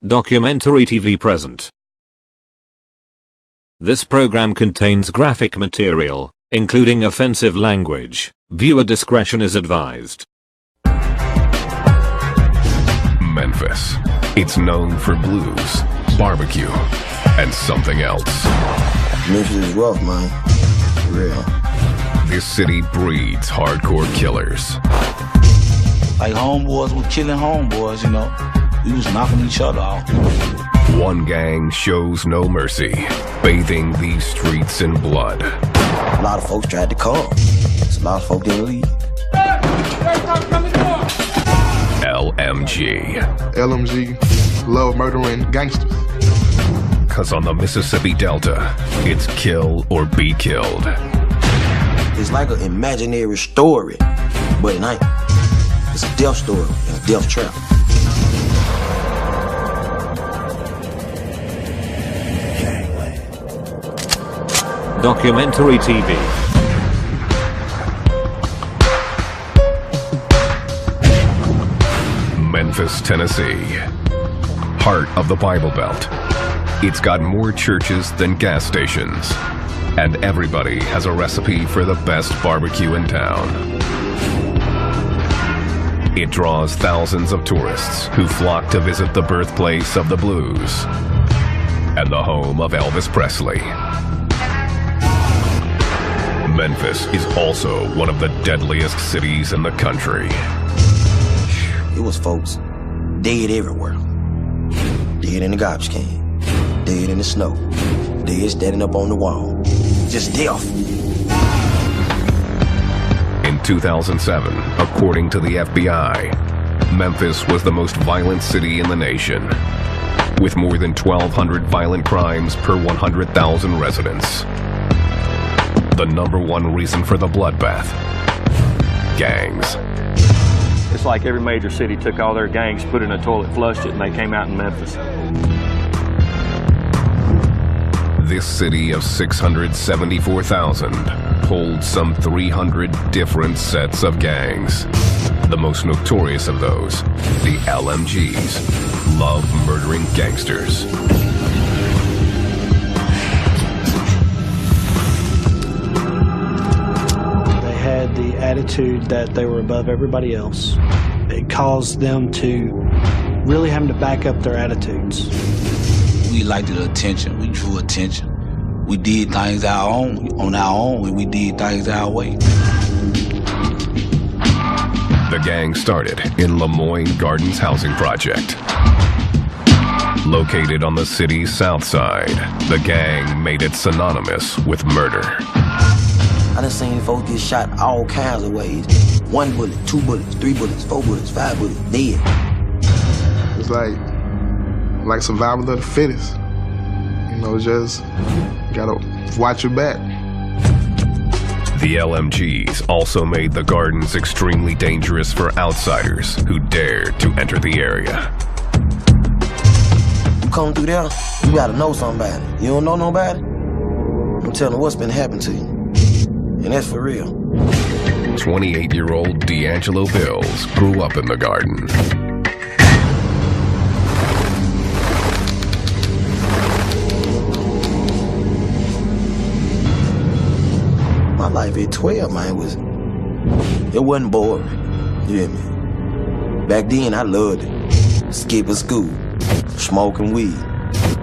Documentary TV present. This program contains graphic material, including offensive language. Viewer discretion is advised. Memphis. It's known for blues, barbecue, and something else. Memphis is rough, man. For real. This city breeds hardcore killers. Like homeboys were killing homeboys, you know. We was knocking each other out. One gang shows no mercy, bathing these streets in blood. A lot of folks tried to come. A lot of folks didn't leave. LMG. LMG, love murdering gangsters. Cause on the Mississippi Delta, it's kill or be killed. It's like an imaginary story, but it ain't. It's a death story and a death trap. Documentary TV. Memphis, Tennessee. Heart of the Bible Belt. It's got more churches than gas stations. And everybody has a recipe for the best barbecue in town. It draws thousands of tourists who flock to visit the birthplace of the blues and the home of Elvis Presley. Memphis is also one of the deadliest cities in the country. It was folks dead everywhere. Dead in the garbage can, dead in the snow, dead standing up on the wall. Just death. In 2007, according to the FBI, Memphis was the most violent city in the nation, with more than 1,200 violent crimes per 100,000 residents. The number one reason for the bloodbath: gangs. It's like every major city took all their gangs, put in a toilet, flushed it, and they came out in Memphis. This city of 674,000 holds some 300 different sets of gangs. The most notorious of those, the LMGs, love murdering gangsters. Had the attitude that they were above everybody else. It caused them to really having to back up their attitudes. We liked the attention. We drew attention. We did things on our own, and we did things our way. The gang started in Lemoyne Gardens Housing Project. Located on the city's south side, the gang made it synonymous with murder. I done seen folks get shot all kinds of ways. 1 bullet, 2 bullets, 3 bullets, 4 bullets, 5 bullets, dead. It's like survival of the fittest. You know, just gotta watch your back. The LMGs also made the gardens extremely dangerous for outsiders who dared to enter the area. You come through there, you gotta know somebody. You don't know nobody? I'm telling you what's been happening to you. And that's for real. 28-year-old D'Angelo Bills grew up in the garden. My life at 12, man, it wasn't boring. You hear me? Back then, I loved it. Skipping school, smoking weed,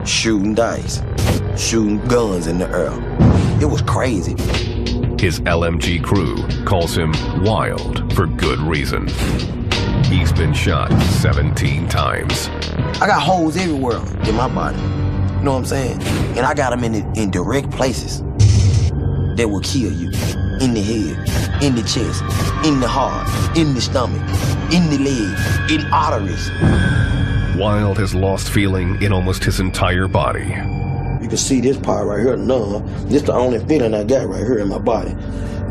shooting dice, shooting guns in the air. It was crazy. His LMG crew calls him wild for good reason. He's been shot 17 times. I got holes everywhere in my body. You know what I'm saying? And I got them in direct places that will kill you. In the head, in the chest, in the heart, in the stomach, in the leg, in arteries. Wild has lost feeling in almost his entire body. You can see this part right here numb. This the only feeling I got right here in my body.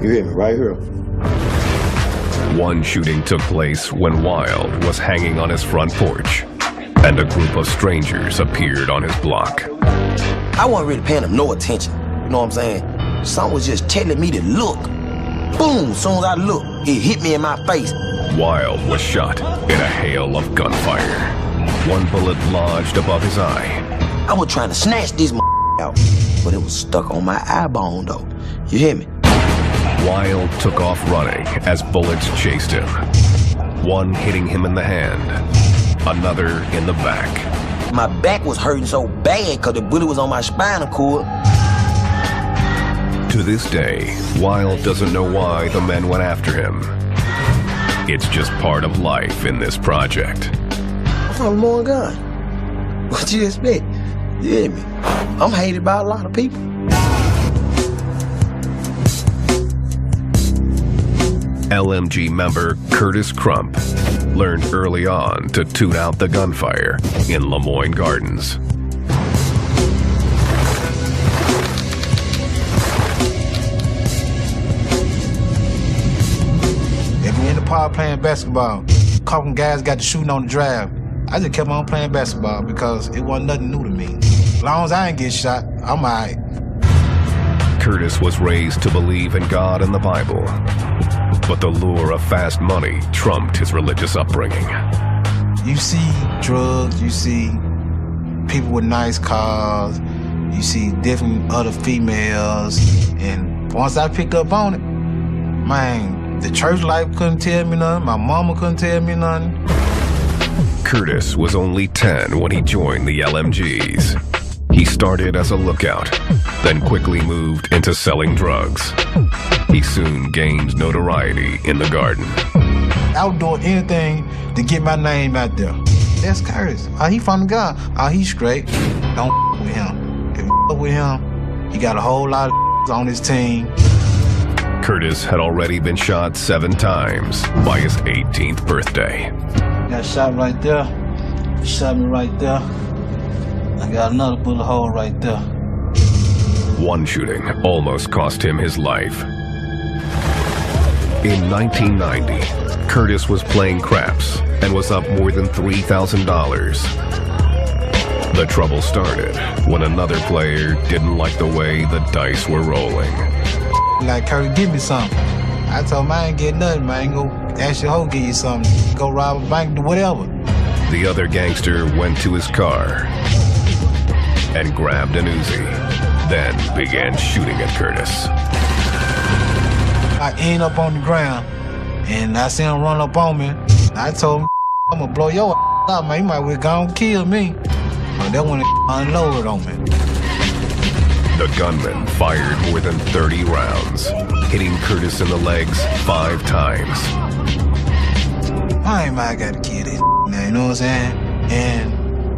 You hear me? Right here. One shooting took place when Wild was hanging on his front porch, and a group of strangers appeared on his block. I wasn't really paying them no attention. You know what I'm saying? Someone was just telling me to look. Boom! As soon as I looked, it hit me in my face. Wild was shot in a hail of gunfire. One bullet lodged above his eye. I was trying to snatch this out, but it was stuck on my eye bone, though. You hear me? Wild took off running as bullets chased him. One hitting him in the hand, another in the back. My back was hurting so bad because the bullet was on my spinal cord. To this day, Wild doesn't know why the men went after him. It's just part of life in this project. I'm from Lemoyne Gun. What you expect? You hear me? I'm hated by a lot of people. LMG member Curtis Crump learned early on to tune out the gunfire in Lemoyne Gardens. If we in the park playing basketball, a couple guys got to shooting on the drive. I just kept on playing basketball because it wasn't nothing new to me. As long as I ain't get shot, I'm all right. Curtis was raised to believe in God and the Bible, but the lure of fast money trumped his religious upbringing. You see drugs, you see people with nice cars, you see different other females, and once I picked up on it, man, the church life couldn't tell me nothing, my mama couldn't tell me nothing. Curtis was only 10 when he joined the LMGs. He started as a lookout, then quickly moved into selling drugs. He soon gained notoriety in the garden. I was doing anything to get my name out there. That's Curtis. He from the gun. He's straight. Don't with him. If you with him, he got a whole lot of on his team. Curtis had already been shot 7 times by his 18th birthday. Got shot right there. He shot me right there. I got another bullet hole right there. One shooting almost cost him his life. In 1990, Curtis was playing craps and was up more than $3,000. The trouble started when another player didn't like the way the dice were rolling. Like, Curtis, give me something. I told him I ain't get nothing, man. Go ask your hoe, give you something. Go rob a bank, do whatever. The other gangster went to his car and grabbed an Uzi, then began shooting at Curtis. I end up on the ground, and I see him run up on me. I told him, I'm gonna blow your up, man. You might well go and kill me. But that one unloaded on me. The gunman fired more than 30 rounds, hitting Curtis in the legs 5 times. I gotta kill this now, you know what I'm saying? And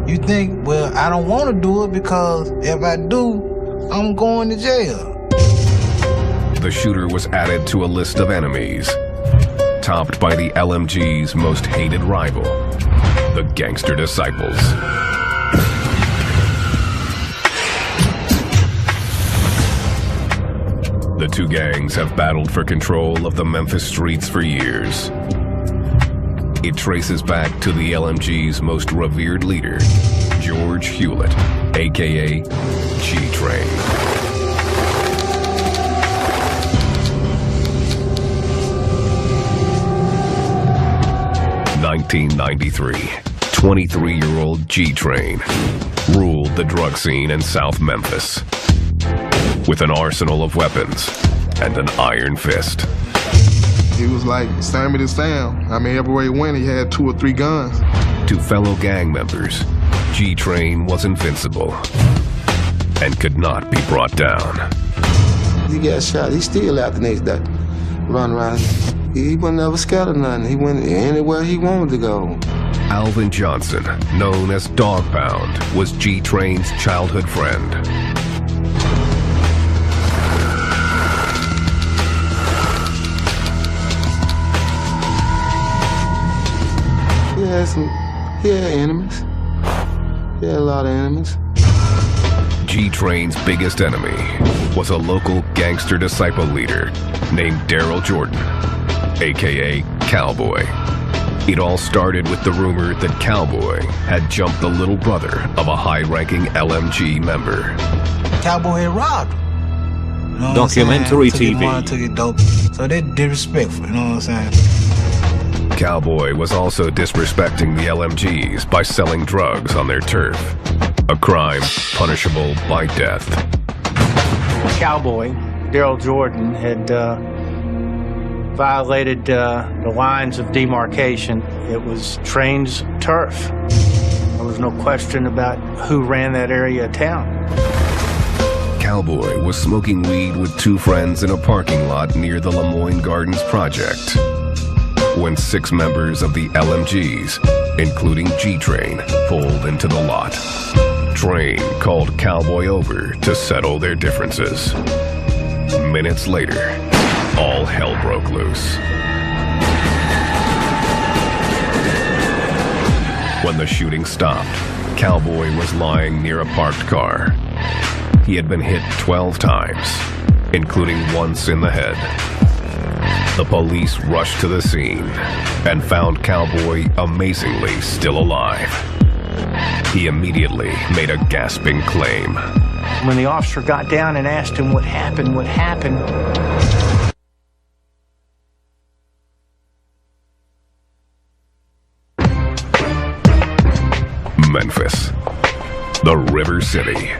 you think, well, I don't want to do it because if I do, I'm going to jail. The shooter was added to a list of enemies, topped by the LMG's most hated rival, the Gangster Disciples. The two gangs have battled for control of the Memphis streets for years. It traces back to the LMG's most revered leader, George Hewlett, a.k.a. G-Train. In 1993, 23-year-old G-Train ruled the drug scene in South Memphis with an arsenal of weapons and an iron fist. He was like Sammy the Sam. I mean, everywhere he went, he had 2 or 3 guns. To fellow gang members, G-Train was invincible and could not be brought down. He got shot. He still out the next day. Run around. He wasn't never scared of nothing. He went anywhere he wanted to go. Alvin Johnson, known as Dog Pound, was G-Train's childhood friend. He had enemies. He had a lot of enemies. G-Train's biggest enemy was a local gangster disciple leader named Daryl Jordan, a.k.a. Cowboy. It all started with the rumor that Cowboy had jumped the little brother of a high-ranking LMG member. Cowboy had robbed him. You know Documentary took his TV. money, took his dope. So they're disrespectful, you know what I'm saying? Cowboy was also disrespecting the LMGs by selling drugs on their turf, a crime punishable by death. Cowboy, Daryl Jordan, had violated the lines of demarcation. It was Train's turf. There was no question about who ran that area of town. Cowboy was smoking weed with two friends in a parking lot near the Lemoyne Gardens project when 6 members of the LMGs, including G-Train, pulled into the lot. Train called Cowboy over to settle their differences. Minutes later, all hell broke loose. When the shooting stopped, Cowboy was lying near a parked car. He had been hit 12 times, including once in the head. The police rushed to the scene and found Cowboy amazingly still alive. He immediately made a gasping claim. When the officer got down and asked him what happened, Memphis, the River City.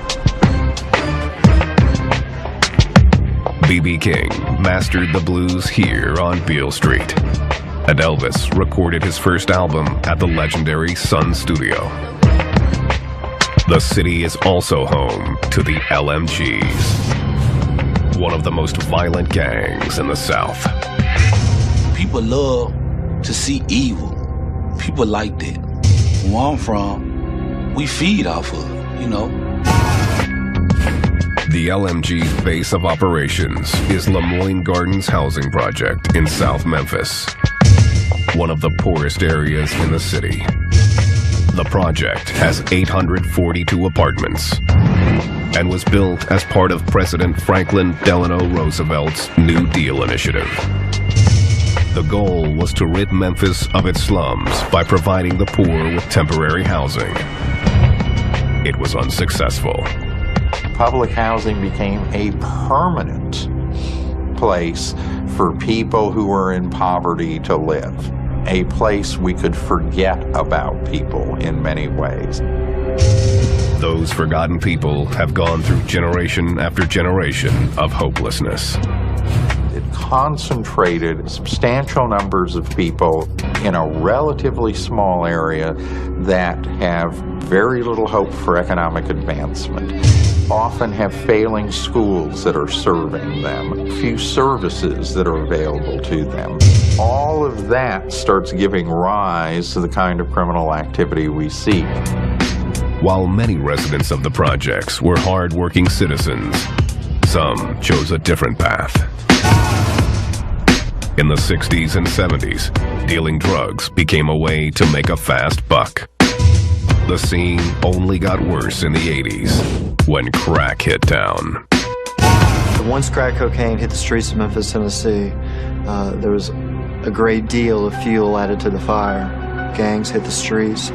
B.B. King mastered the blues here on Beale Street, and Elvis recorded his first album at the legendary Sun Studio. The city is also home to the LMGs, one of the most violent gangs in the South. People love to see evil. People like that. Where I'm from, we feed off of it, you know. The LMG's base of operations is Lemoyne Gardens Housing Project in South Memphis, one of the poorest areas in the city. The project has 842 apartments and was built as part of President Franklin Delano Roosevelt's New Deal initiative. The goal was to rid Memphis of its slums by providing the poor with temporary housing. It was unsuccessful. Public housing became a permanent place for people who were in poverty to live, a place we could forget about people in many ways. Those forgotten people have gone through generation after generation of hopelessness. It concentrated substantial numbers of people in a relatively small area that have very little hope for economic advancement, often have failing schools that are serving them, few services that are available to them. All of that starts giving rise to the kind of criminal activity we see. While many residents of the projects were hard-working citizens, some chose a different path. In the 60s and 70s, dealing drugs became a way to make a fast buck. The scene only got worse in the 80s, when crack hit town. Once crack cocaine hit the streets of Memphis, Tennessee, there was a great deal of fuel added to the fire. Gangs hit the streets.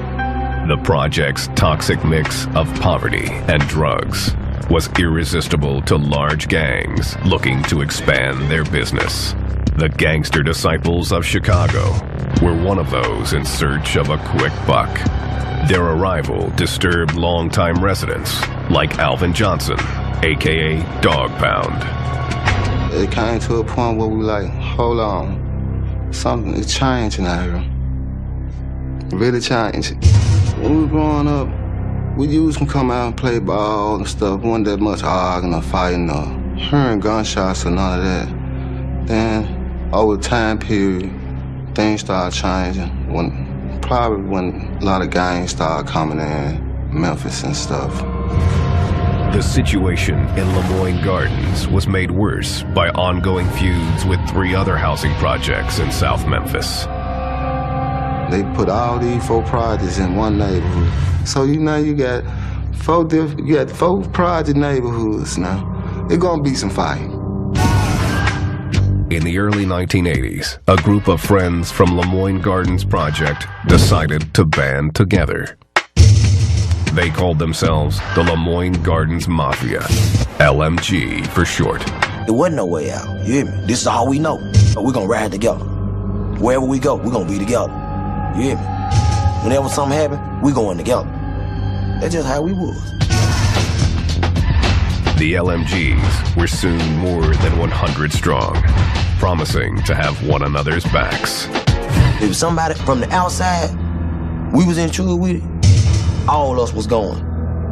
The project's toxic mix of poverty and drugs was irresistible to large gangs looking to expand their business. The gangster disciples of Chicago were one of those in search of a quick buck. Their arrival disturbed longtime residents like Alvin Johnson, a.k.a. Dog Pound. It came to a point where we were like, hold on, something is changing out here. Really changing. When we were growing up, we used to come out and play ball and stuff. Wasn't that much arguing or fighting or hearing gunshots or none of that. Then, over the time period, things started changing. Probably when a lot of gangs started coming in, Memphis and stuff. The situation in Lemoyne Gardens was made worse by ongoing feuds with 3 other housing projects in South Memphis. They put all these 4 projects in one neighborhood. So you got 4 project neighborhoods now. There's gonna be some fighting. In the early 1980s, a group of friends from Lemoyne Gardens Project decided to band together. They called themselves the Lemoyne Gardens Mafia, LMG for short. There wasn't no way out, you hear me? This is all we know, but we're gonna ride together. Wherever we go, we're gonna be together. You hear me? Whenever something happen, we going together. That's just how we was. The LMGs were soon more than 100 strong, promising to have one another's backs. If somebody from the outside, we was in tune with it, all of us was going.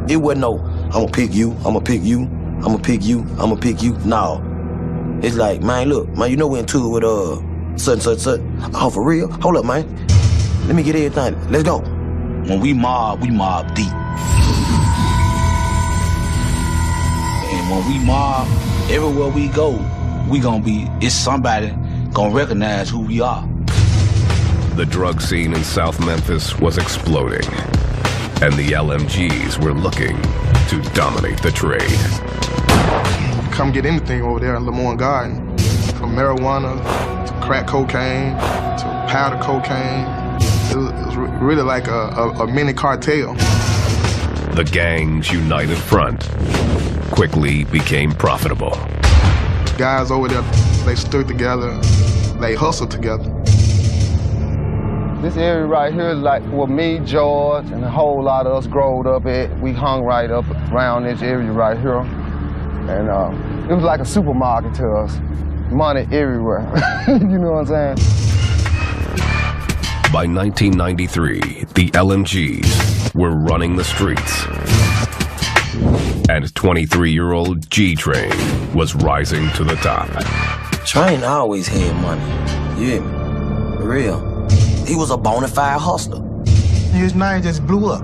It wasn't no, I'm gonna pick you, I'm gonna pick you, I'm gonna pick you, I'm gonna pick you. No. It's like, man, look, man, you know we're in tune with such. Oh, for real? Hold up, man. Let me get everything. Let's go. When we mob deep. And when we mob, everywhere we go, it's somebody gonna recognize who we are. The drug scene in South Memphis was exploding, and the LMGs were looking to dominate the trade. Come get anything over there in Lamont Garden, from marijuana to crack cocaine to powder cocaine. It was really like a mini cartel. The gang's united front quickly became profitable. Guys over there, they stood together, they hustled together. This area right here is like where me, George, and a whole lot of us growed up at. We hung right up around this area right here. And it was like a supermarket to us. Money everywhere. You know what I'm saying? By 1993, the LMGs were running the streets. And 23-year-old G-Train was rising to the top. Train always had money. You hear me? For real. He was a bona fide hustler. His name just blew up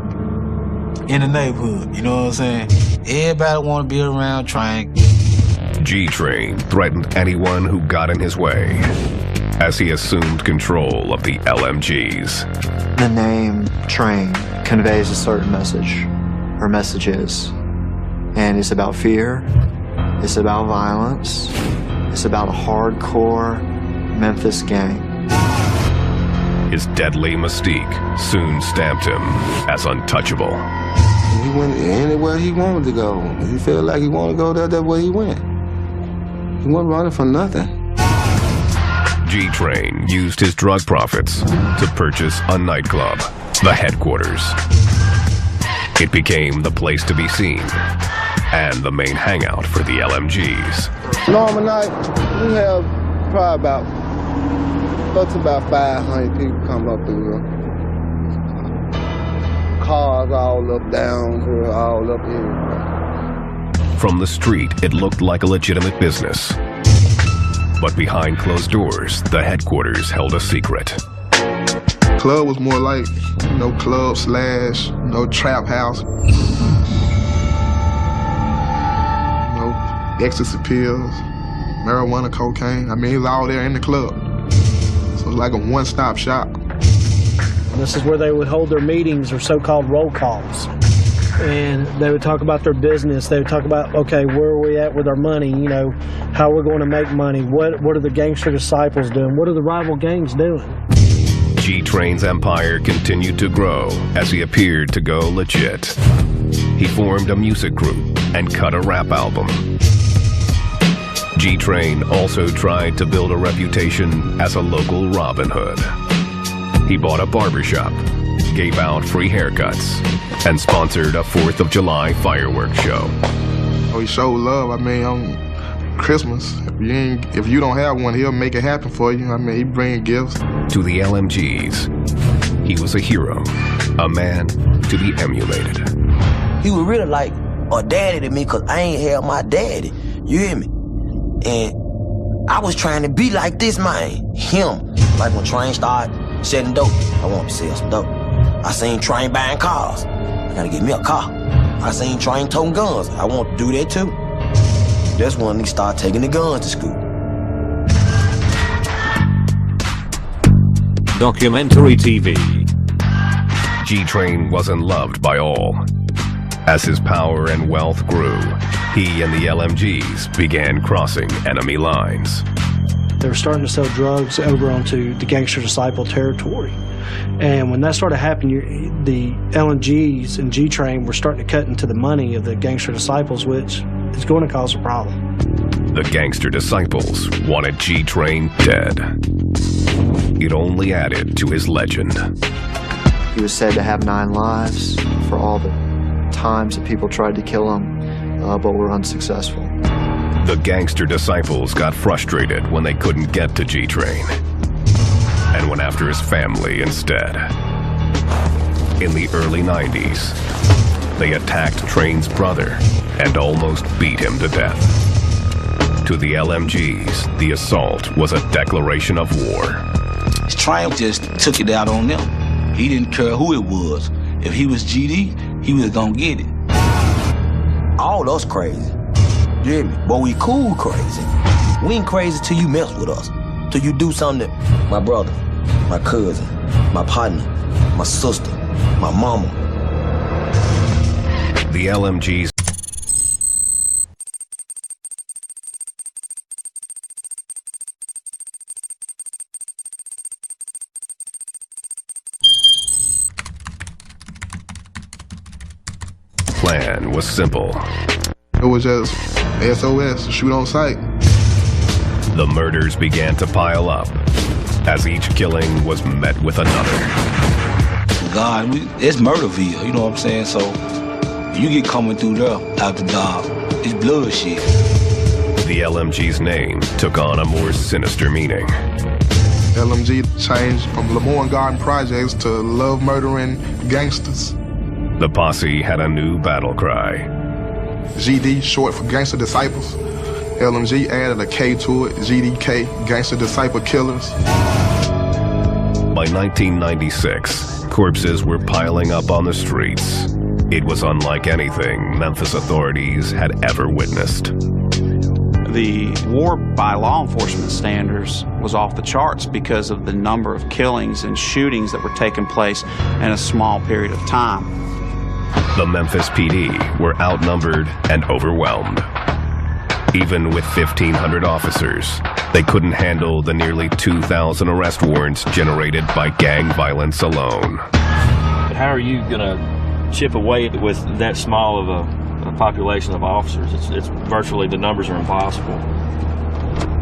in the neighborhood, you know what I'm saying? Everybody want to be around Train. G-Train threatened anyone who got in his way as he assumed control of the LMGs. The name Train conveys a certain message, or messages. And it's about fear, it's about violence, it's about a hardcore Memphis gang. His deadly mystique soon stamped him as untouchable. He went anywhere he wanted to go. If he felt like he wanted to go there, that's where he went. He wasn't running for nothing. G-Train used his drug profits to purchase a nightclub, the Headquarters. It became the place to be seen and the main hangout for the LMGs. Normal night, we have probably about 500 people come up through here. Cars all up, down here, all up here. From the street, it looked like a legitimate business. But behind closed doors, the Headquarters held a secret. Club was more like, club slash, trap house. Ecstasy pills, marijuana, cocaine. I mean, it was all there in the club. So it was like a one-stop shop. This is where they would hold their meetings or so-called roll calls. And they would talk about their business. They would talk about, okay, where are we at with our money? How we're going to make money. What are the gangster disciples doing? What are the rival gangs doing? G-Train's empire continued to grow as he appeared to go legit. He formed a music group and cut a rap album. G-Train also tried to build a reputation as a local Robin Hood. He bought a barbershop, gave out free haircuts, and sponsored a 4th of July fireworks show. He showed love. On Christmas, if you don't have one, he'll make it happen for you. He bring gifts. To the LMGs, he was a hero, a man to be emulated. He was really like a daddy to me because I ain't had my daddy. You hear me? And I was trying to be like this man, him. Like when Train started selling dope, I wanted to sell some dope. I seen Train buying cars. I gotta get me a car. I seen Train toting guns. I want to do that too. That's when he started taking the guns to school. Documentary TV. G-Train wasn't loved by all. As his power and wealth grew, he and the LMGs began crossing enemy lines. They were starting to sell drugs over onto the gangster disciple territory. And when that started happening, the LMGs and G-Train were starting to cut into the money of the gangster disciples, which is going to cause a problem. The gangster disciples wanted G-Train dead. it only added to his legend. He was said to have 9 lives for all the times that people tried to kill him, but were unsuccessful. The gangster disciples got frustrated when they couldn't get to G-Train and went after his family instead. In the early 90s, they attacked Train's brother and almost beat him to death. To the LMGs, the assault was a declaration of war. Train just took it out on them. He didn't care who it was. If he was GD, he was gonna get it. All us crazy. You hear me? But we cool crazy. We ain't crazy till you mess with us. Till you do something that my brother, my cousin, my partner, my sister, my mama. The LMGs plan was simple. It was just SOS, shoot on sight. The murders began to pile up as each killing was met with another. God, it's Murderville, you know what I'm saying? So you get coming through there after dark, it's bloodshed. The LMG's name took on a more sinister meaning. LMG changed from Lamorne Garden Projects to Love Murdering Gangsters. The posse had a new battle cry. GD, short for Gangster Disciples. LMG added a K to it, GDK, Gangster Disciple Killers. By 1996, corpses were piling up on the streets. It was unlike anything Memphis authorities had ever witnessed. The war by law enforcement standards was off the charts because of the number of killings and shootings that were taking place in a small period of time. The Memphis PD were outnumbered and overwhelmed. Even with 1,500 officers, they couldn't handle the nearly 2,000 arrest warrants generated by gang violence alone. But how are you gonna chip away with that small of a population of officers? It's virtually, the numbers are impossible.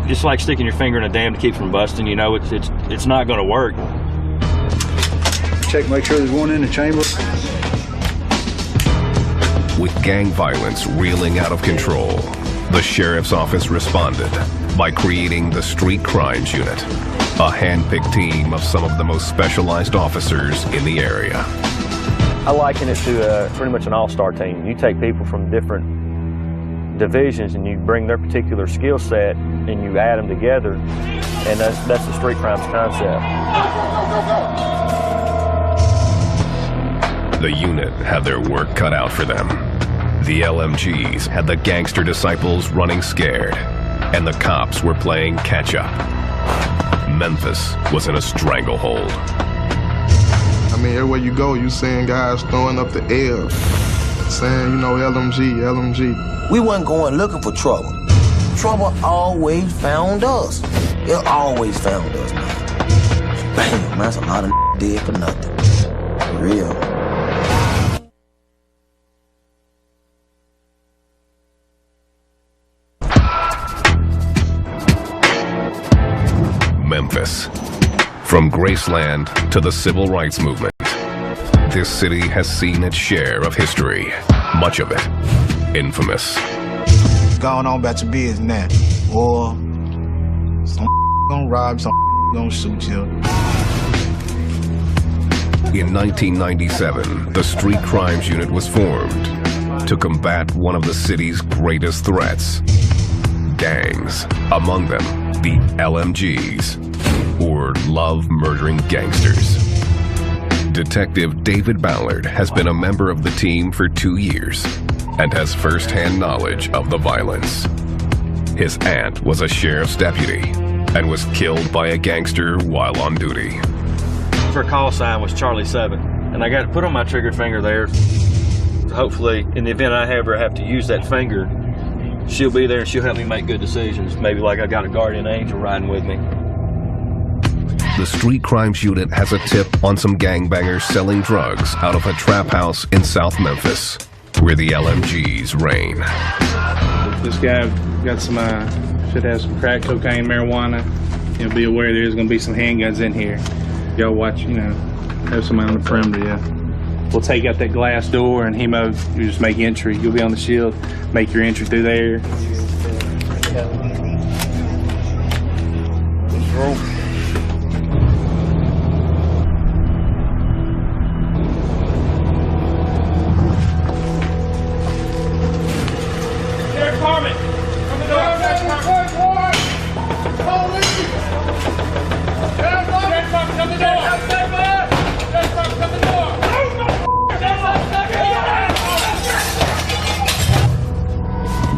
Just like sticking your finger in a dam to keep from busting, you know, it's not gonna work. Check, make sure there's one in the chamber. With gang violence reeling out of control, the sheriff's office responded by creating the Street Crimes Unit, a hand-picked team of some of the most specialized officers in the area. I liken it to pretty much an all-star team. You take people from different divisions and you bring their particular skill set and you add them together, and that's the street crimes concept. The unit had their work cut out for them. The LMGs had the gangster disciples running scared, and the cops were playing catch-up. Memphis was in a stranglehold. I mean, everywhere you go, you seeing guys throwing up the air, saying, you know, LMG, LMG. We wasn't going looking for trouble. Trouble always found us. It always found us, man. Bam, that's a lot of dead for nothing. For real. Memphis. From Graceland to the Civil Rights Movement, this city has seen its share of history, much of it infamous. Going on about your business now, or some gonna rob, some gonna shoot you. In 1997, the Street Crimes Unit was formed to combat one of the city's greatest threats, gangs, among them the LMGs, or Love Murdering Gangsters. Detective David Ballard has been a member of the team for 2 years and has first-hand knowledge of the violence. His aunt was a sheriff's deputy and was killed by a gangster while on duty. Her call sign was Charlie 7, and I got to put on my trigger finger there. Hopefully, in the event I ever have to use that finger, she'll be there and she'll help me make good decisions. Maybe like I got a guardian angel riding with me. The Street Crimes Unit has a tip on some gangbangers selling drugs out of a trap house in South Memphis, where the LMGs reign. This guy got some, should have some crack cocaine, marijuana be aware there's going to be some handguns in here. Y'all watch, have somebody on the perimeter, yeah. We'll take out that glass door and Hemo, you just make entry. You'll be on the shield, make your entry through there.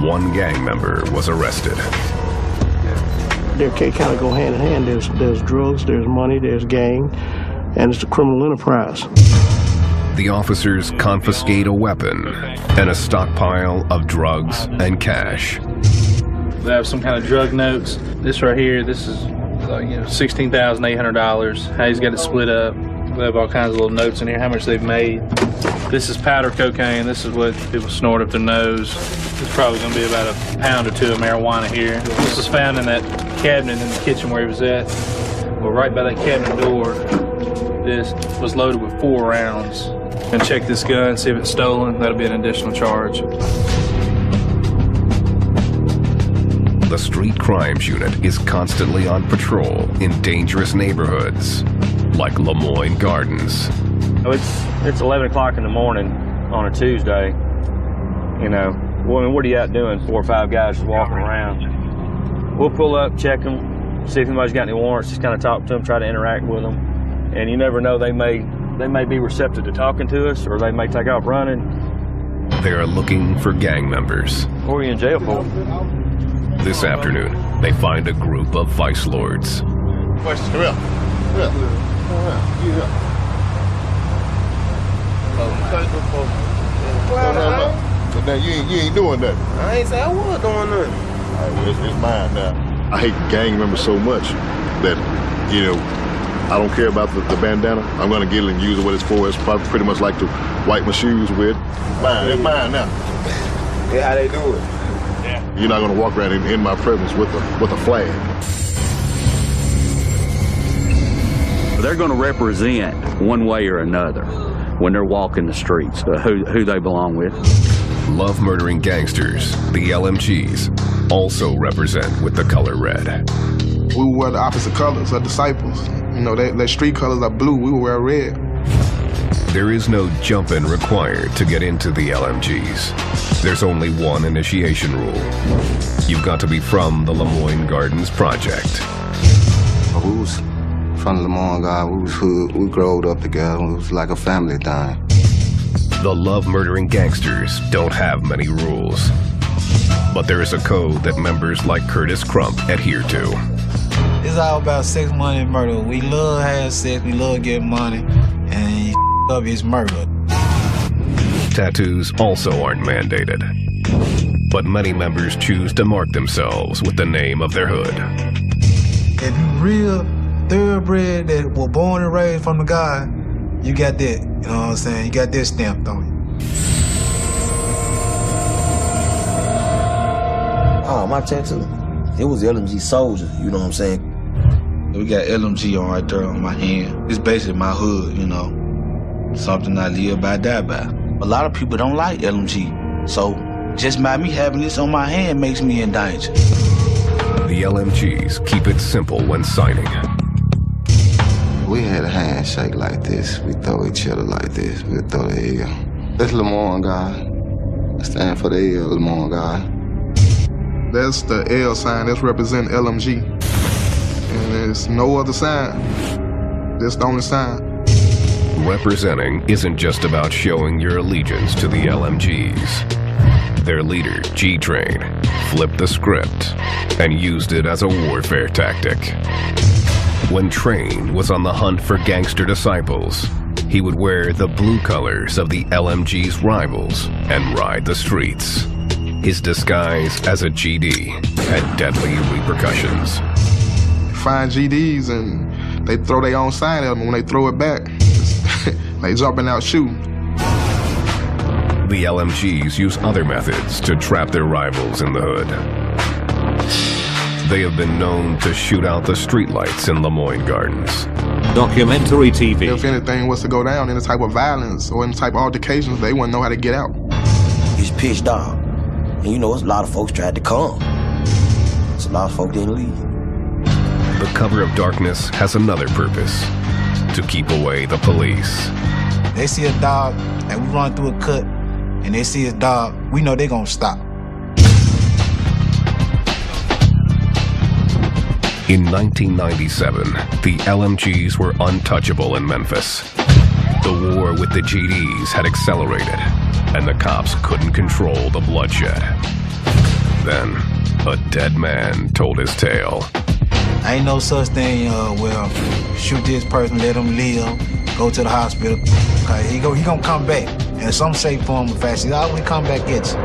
One gang member was arrested. They kind of go hand in hand. There's drugs, there's money, there's gang, and it's a criminal enterprise. The officers confiscate a weapon and a stockpile of drugs and cash. They have some kind of drug notes. This right here, this is $16,800. How he's got it split up. We have all kinds of little notes in here, how much they've made. This is powder cocaine. This is what people snort up their nose. There's probably going to be about a pound or two of marijuana here. This was found in that cabinet in the kitchen where he was at. Well, right by that cabinet door, this was loaded with 4 rounds. And check this gun, see if it's stolen. That'll be an additional charge. The Street Crimes Unit is constantly on patrol in dangerous neighborhoods like Lemoyne Gardens. It's 11 o'clock in the morning on a Tuesday. What are you out doing? 4 or 5 guys just walking around. We'll pull up, check them, see if anybody's got any warrants, just kind of talk to them, try to interact with them. And you never know, they may be receptive to talking to us, or they may take off running. They are looking for gang members. What are you in jail for? This afternoon, they find a group of vice lords. Questions, come here. But now you ain't doing nothing. I ain't say I was doing nothing. All right, well, it's mine now. I hate gang members so much that, I don't care about the bandana. I'm gonna get it and use it what it's for. It's probably pretty much like to wipe my shoes with. Mine, it's mine now. Yeah, how they do it? Yeah. You're not gonna walk around in my presence with a flag. They're gonna represent one way or another when they're walking the streets, who they belong with. Love murdering gangsters, the LMGs, also represent with the color red. We would wear the opposite colors of disciples. Their street colors are blue, we would wear red. There is no jump-in required to get into the LMGs. There's only one initiation rule. You've got to be from the Lemoyne Gardens Project. We was from Lemoyne Gardens, we was hood, we growed up together, it was like a family thing. The love-murdering gangsters don't have many rules. But there is a code that members like Curtis Crump adhere to. It's all about sex, money, and murder. We love having sex, we love getting money, and up is murder. Tattoos also aren't mandated. But many members choose to mark themselves with the name of their hood. If you real thoroughbred that were born and raised from the God, you got that, you know what I'm saying? You got that stamped on you. Oh, my tattoo. It was LMG Soldier, you know what I'm saying? We got LMG on right there on my hand. It's basically my hood, something I live by, die by. A lot of people don't like LMG, so just by me having this on my hand makes me in danger. The LMGs keep it simple when signing. We had a handshake like this. We throw each other like this. We throw the L. That's Lemoyne guy. I stand for the L, Lemoyne guy. That's the L sign. That's representing LMG. And there's no other sign. That's the only sign. Representing isn't just about showing your allegiance to the LMGs. Their leader, G-Train, flipped the script and used it as a warfare tactic. When Train was on the hunt for gangster disciples, he would wear the blue colors of the LMG's rivals and ride the streets. His disguise as a GD had deadly repercussions. Find GDs and they throw their own sign at them. When they throw it back, they jumping out shooting. The LMGs use other methods to trap their rivals in the hood. they have been known to shoot out the streetlights in Lemoyne Gardens. Documentary TV. If anything was to go down, any type of violence or any type of altercations, they wouldn't know how to get out. It's pitch dark. And you know, it's a lot of folks tried to come. It's a lot of folks didn't leave. The cover of darkness has another purpose: to keep away the police. They see a dog and we run through a cut and they see a dog, we know they're gonna stop. In 1997, the LMGs were untouchable in Memphis. The war with the GDs had accelerated, and the cops couldn't control the bloodshed. Then, a dead man told his tale. Ain't no such thing, well, shoot this person, let him live, go to the hospital. He gonna come back in some shape, form, or fashion. He always come back at you.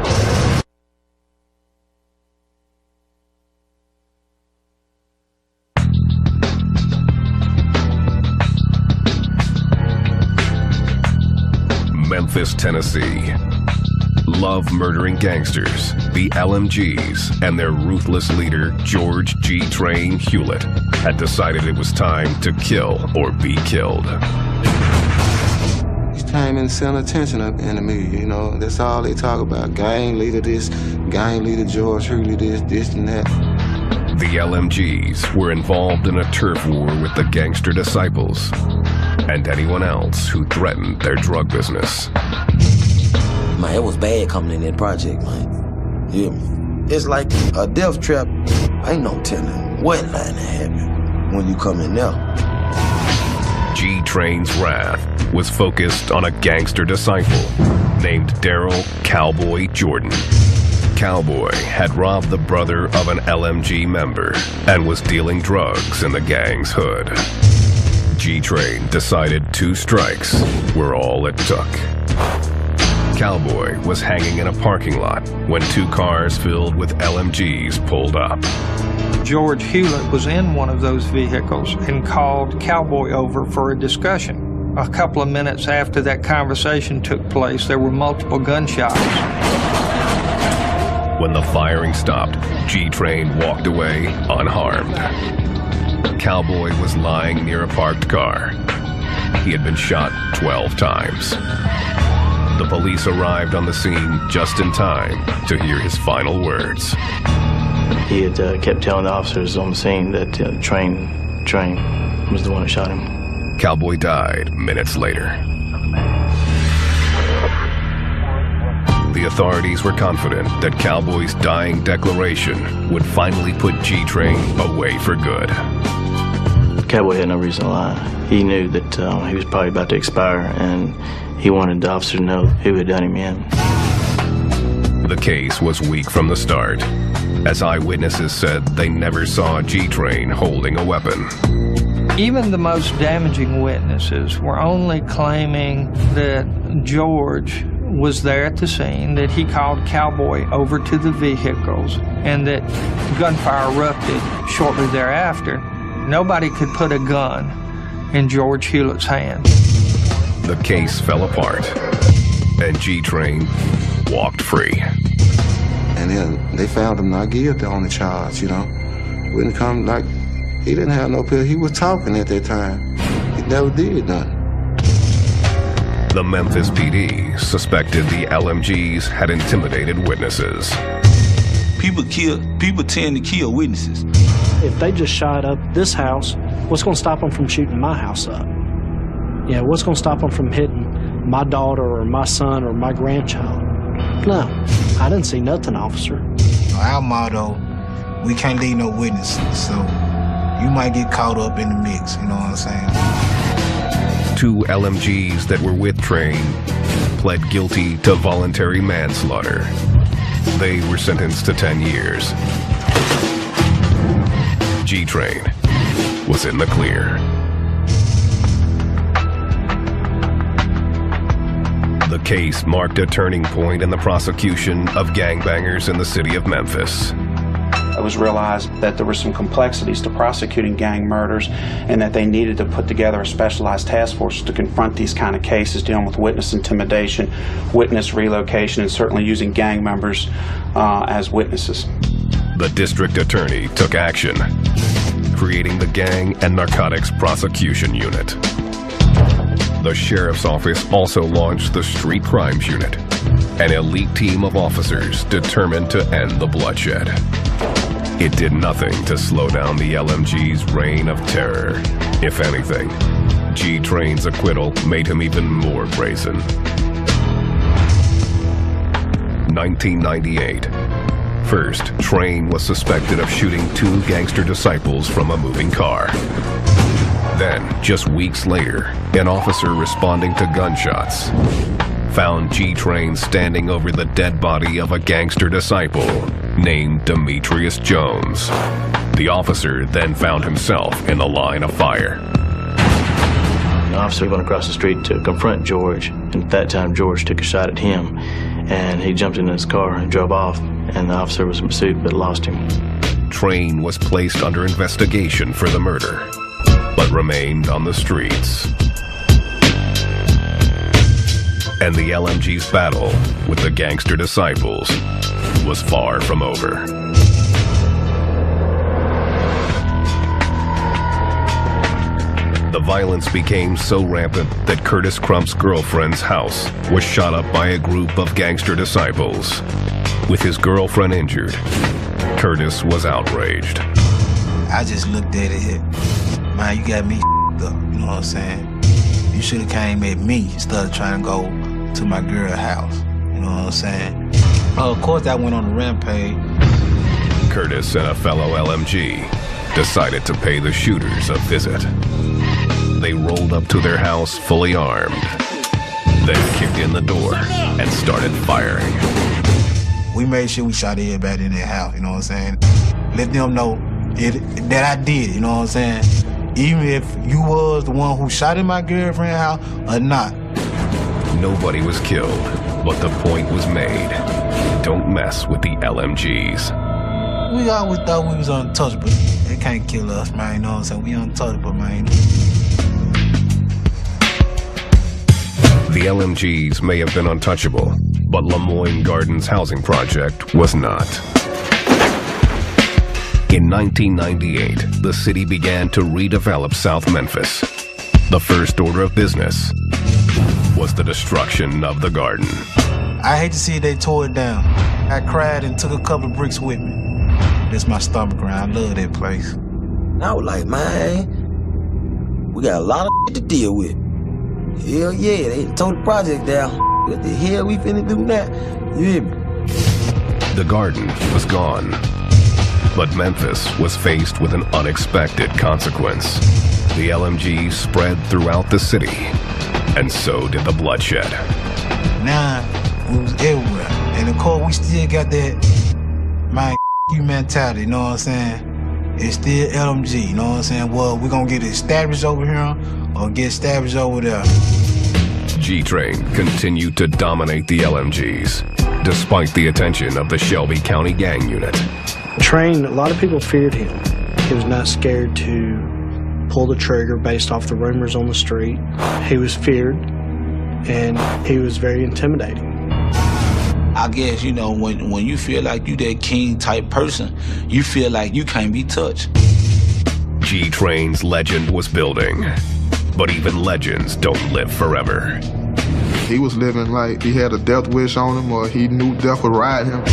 Memphis, Tennessee. Love murdering gangsters, the LMGs, and their ruthless leader, George G. Train Hewlett, had decided it was time to kill or be killed. Each time in center attention of the enemy, you know, that's all they talk about. Gang leader this, gang leader George Hewlett this and that. The LMGs were involved in a turf war with the gangster disciples and anyone else who threatened their drug business. Man, it was bad coming in that project, man. Yeah. It's like a death trap. Ain't no telling what line to happen when you come in there. G-Train's wrath was focused on a gangster disciple named Daryl Cowboy Jordan. Cowboy had robbed the brother of an LMG member and was dealing drugs in the gang's hood. G-Train decided 2 strikes were all it took. Cowboy was hanging in a parking lot when 2 cars filled with LMGs pulled up. George Hewlett was in one of those vehicles and called Cowboy over for a discussion. A couple of minutes after that conversation took place, there were multiple gunshots. When the firing stopped, G-Train walked away unharmed. Cowboy was lying near a parked car. He had been shot 12 times. The police arrived on the scene just in time to hear his final words. He had kept telling the officers on the scene that Train was the one that shot him. Cowboy died minutes later. The authorities were confident that Cowboy's dying declaration would finally put G-Train away for good. Cowboy had no reason to lie. He knew that he was probably about to expire, and he wanted the officer to know who had done him in. The case was weak from the start, as eyewitnesses said they never saw G-Train holding a weapon. Even the most damaging witnesses were only claiming that George was there at the scene, that he called Cowboy over to the vehicles, and that gunfire erupted shortly thereafter. Nobody could put a gun in George Hewlett's hand. The case fell apart, and G-Train walked free. And then they found him not guilty on the charge, you know. Wouldn't come like, he didn't have no pill. He was talking at that time. He never did nothing. The Memphis PD suspected the LMGs had intimidated witnesses. People tend to kill witnesses. If they just shot up this house, what's going to stop them from shooting my house up? Yeah, what's going to stop them from hitting my daughter or my son or my grandchild? No, I didn't see nothing, officer. Our motto, we can't leave no witnesses, so you might get caught up in the mix, you know what I'm saying? 2 LMGs that were with Train pled guilty to voluntary manslaughter. They were sentenced to 10 years. G-Train was in the clear. The case marked a turning point in the prosecution of gangbangers in the city of Memphis. It was realized that there were some complexities to prosecuting gang murders and that they needed to put together a specialized task force to confront these kind of cases dealing with witness intimidation, witness relocation, and certainly using gang members as witnesses. The district attorney took action, creating the Gang and Narcotics Prosecution Unit. The sheriff's office also launched the Street Crimes Unit, an elite team of officers determined to end the bloodshed. It did nothing to slow down the LMG's reign of terror. If anything, G-Train's acquittal made him even more brazen. 1998. First, Train was suspected of shooting 2 gangster disciples from a moving car. Then, just weeks later, an officer responding to gunshots found G-Train standing over the dead body of a gangster disciple named Demetrius Jones. The officer then found himself in the line of fire. The officer went across the street to confront George, and at that time George took a shot at him, and he jumped into his car and drove off, and the officer was in pursuit but lost him. Train was placed under investigation for the murder, but remained on the streets. And the LMG's battle with the gangster disciples was far from over. The violence became so rampant that Curtis Crump's girlfriend's house was shot up by a group of gangster disciples. With his girlfriend injured, Curtis was outraged. I just looked at it, man, you got me up, you know what I'm saying? You should have came at me instead of trying to go to my girl's house, you know what I'm saying? Of course, I went on a rampage. Curtis and a fellow LMG decided to pay the shooters a visit. They rolled up to their house fully armed, then kicked in the door and started firing. We made sure we shot everybody in their house, you know what I'm saying? Let them know that I did, you know what I'm saying? Even if you was the one who shot in my girlfriend's house or not. Nobody was killed, but the point was made. Don't mess with the LMGs. We always thought we was untouchable. They can't kill us, man, you know what I'm saying? We untouchable, man. The LMGs may have been untouchable, but Lemoyne Gardens housing project was not. In 1998, the city began to redevelop South Memphis. The first order of business was the destruction of the garden. I hate to see they tore it down. I cried and took a couple of bricks with me. That's my stomach around. I love that place. And I was like, man, we got a lot of to deal with. Hell yeah, they tore the project down. What the hell we finna do now? You hear me? The garden was gone, but Memphis was faced with an unexpected consequence. The LMG spread throughout the city, and so did the bloodshed. Now, we was everywhere. And of course, we still got that, my you mentality, you know what I'm saying? It's still LMG, you know what I'm saying? Well, we're gonna get established over here or get established over there. G-Train continued to dominate the LMGs, despite the attention of the Shelby County Gang Unit. Train, a lot of people feared him. He was not scared to pull the trigger based off the rumors on the street. He was feared, and he was very intimidating. I guess, you know, when you feel like you that king type person, you feel like you can't be touched. G-Train's legend was building, but even legends don't live forever. He was living like he had a death wish on him, or he knew death would ride him.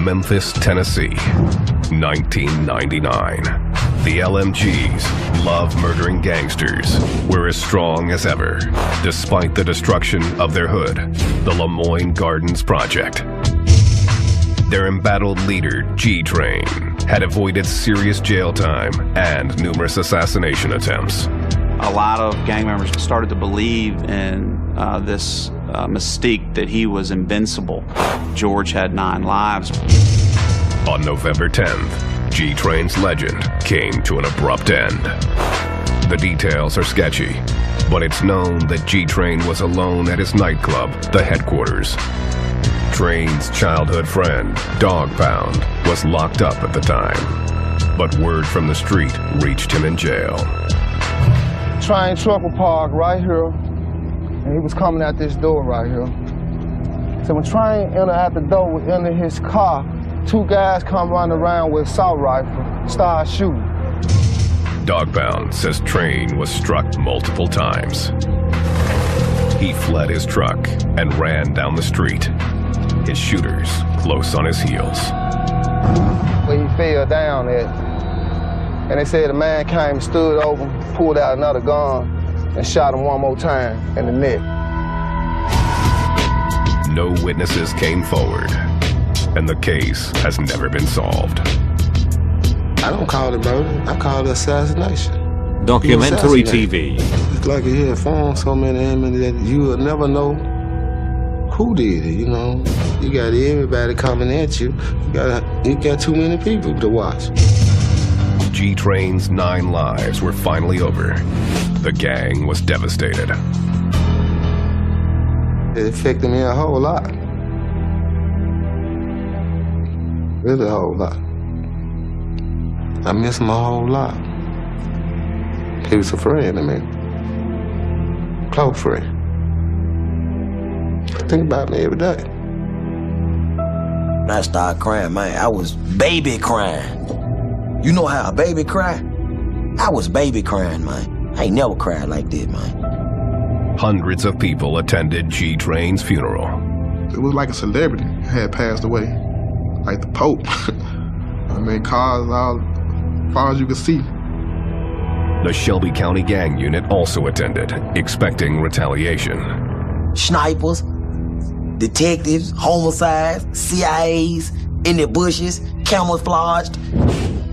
Memphis, Tennessee, 1999. The LMGs, love murdering gangsters, were as strong as ever, despite the destruction of their hood, the Lemoyne Gardens Project. Their embattled leader, G-Train, had avoided serious jail time and numerous assassination attempts. A lot of gang members started to believe in this mystique that he was invincible. George had 9 lives. On November 10th, G-Train's legend came to an abrupt end. The details are sketchy, but it's known that G-Train was alone at his nightclub, the Headquarters. Train's childhood friend, Dog Pound, was locked up at the time. But word from the street reached him in jail. Train truck was parked right here, and he was coming out this door right here. So when Train entered out the door, into his car, two guys come running around with assault rifle, start shooting. Dog Pound says Train was struck multiple times. He fled his truck and ran down the street, his shooters close on his heels. Where he fell down at, and they said a man came, stood over, pulled out another gun, and shot him one more time in the neck. No witnesses came forward, and the case has never been solved. I don't call it murder, I call it assassination. Documentary TV. It's like you had found so many enemies that you will never know who did it, you know. You got everybody coming at you. You got too many people to watch. G-Train's 9 lives were finally over. The gang was devastated. It affected me a whole lot. Really a whole lot. I miss him a whole lot. He was a friend to me. Close friend. Think about me every day. When I started crying, man, I was baby crying. You know how a baby cry? I was baby crying, man. I ain't never cried like that, man. Hundreds of people attended G-Train's funeral. It was like a celebrity had passed away, like the Pope. I mean, cars all as far as you could see. The Shelby County Gang Unit also attended, expecting retaliation. Snipers, detectives, homicides, CIAs, in the bushes, camouflaged.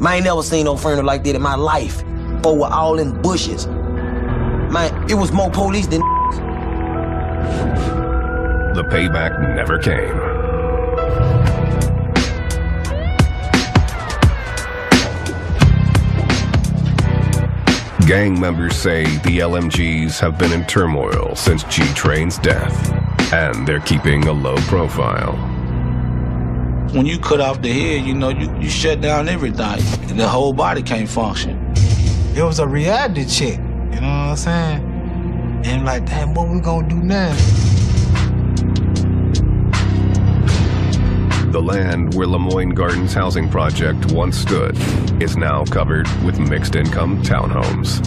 Man, I ain't never seen no funeral like that in my life. But we're all in bushes. Man, it was more police than The payback never came. Gang members say the LMGs have been in turmoil since G-Train's death, and they're keeping a low profile. When you cut off the head, you know, you shut down everything, and the whole body can't function. It was a reality check, you know what I'm saying? And like, damn, what we gonna do now? The land where Lemoyne Gardens housing project once stood is now covered with mixed-income townhomes.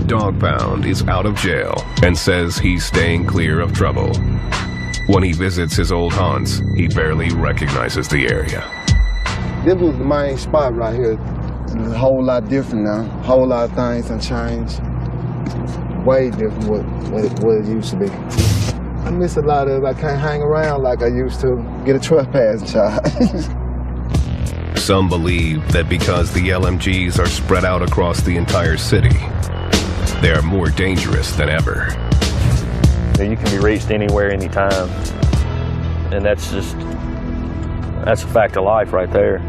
Dog Pound is out of jail and says he's staying clear of trouble. When he visits his old haunts, he barely recognizes the area. This was the main spot right here. It's a whole lot different now. A whole lot of things have changed. Way different what it used to be. I miss a lot of it. I can't hang around like I used to. Get a trespassing charge. Some believe that because the LMGs are spread out across the entire city, they are more dangerous than ever. You can be reached anywhere, anytime, and that's a fact of life right there.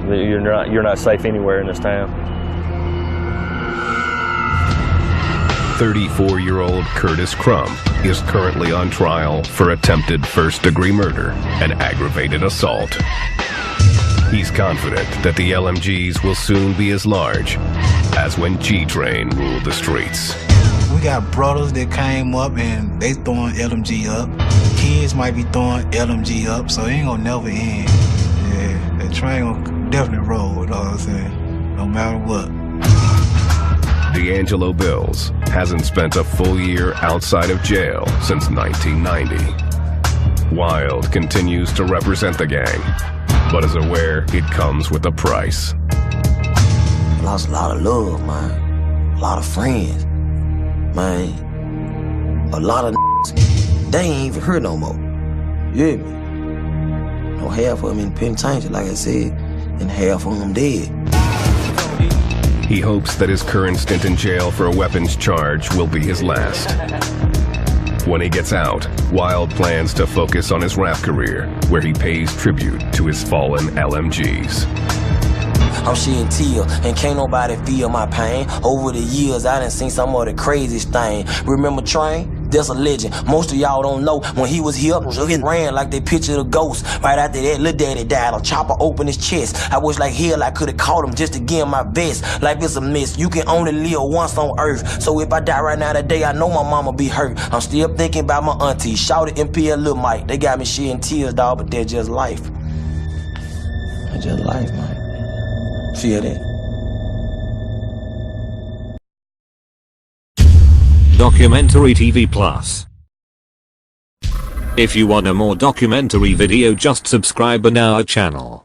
You're not safe anywhere in this town. 34-year-old Curtis Crump is currently on trial for attempted first-degree murder and aggravated assault. He's confident that the LMGs will soon be as large as when G-Train ruled the streets. We got brothers that came up and they throwing LMG up. Kids might be throwing LMG up, so it ain't gonna never end. Yeah, that train gonna definitely roll, you know what I'm saying? No matter what. D'Angelo Bills hasn't spent a full year outside of jail since 1990. Wild continues to represent the gang, but is aware it comes with a price. I lost a lot of love, man. A lot of friends. Man, a lot of they ain't even here no more. You hear me? No, half of them in penitentiary, like I said, and half of them dead. He hopes that his current stint in jail for a weapons charge will be his last. When he gets out, Wild plans to focus on his rap career, where he pays tribute to his fallen LMGs. I'm shedding tears, and can't nobody feel my pain. Over the years, I done seen some of the craziest thing. Remember Train? that's a legend. Most of y'all don't know when he was here, he ran like they pictured a ghost. Right after that, Lil Daddy died. A chopper opened his chest. I wish like hell I could've caught him just to give him my best. Life is a mess. You can only live once on earth. So if I die right now today, I know my mama be hurt. I'm still thinking about my auntie, Shouted MP and Lil Mike. They got me shedding tears, dog, but that's just life. That's just life, man. Feel that? Documentary TV Plus. If you want a more documentary video, just subscribe on our channel.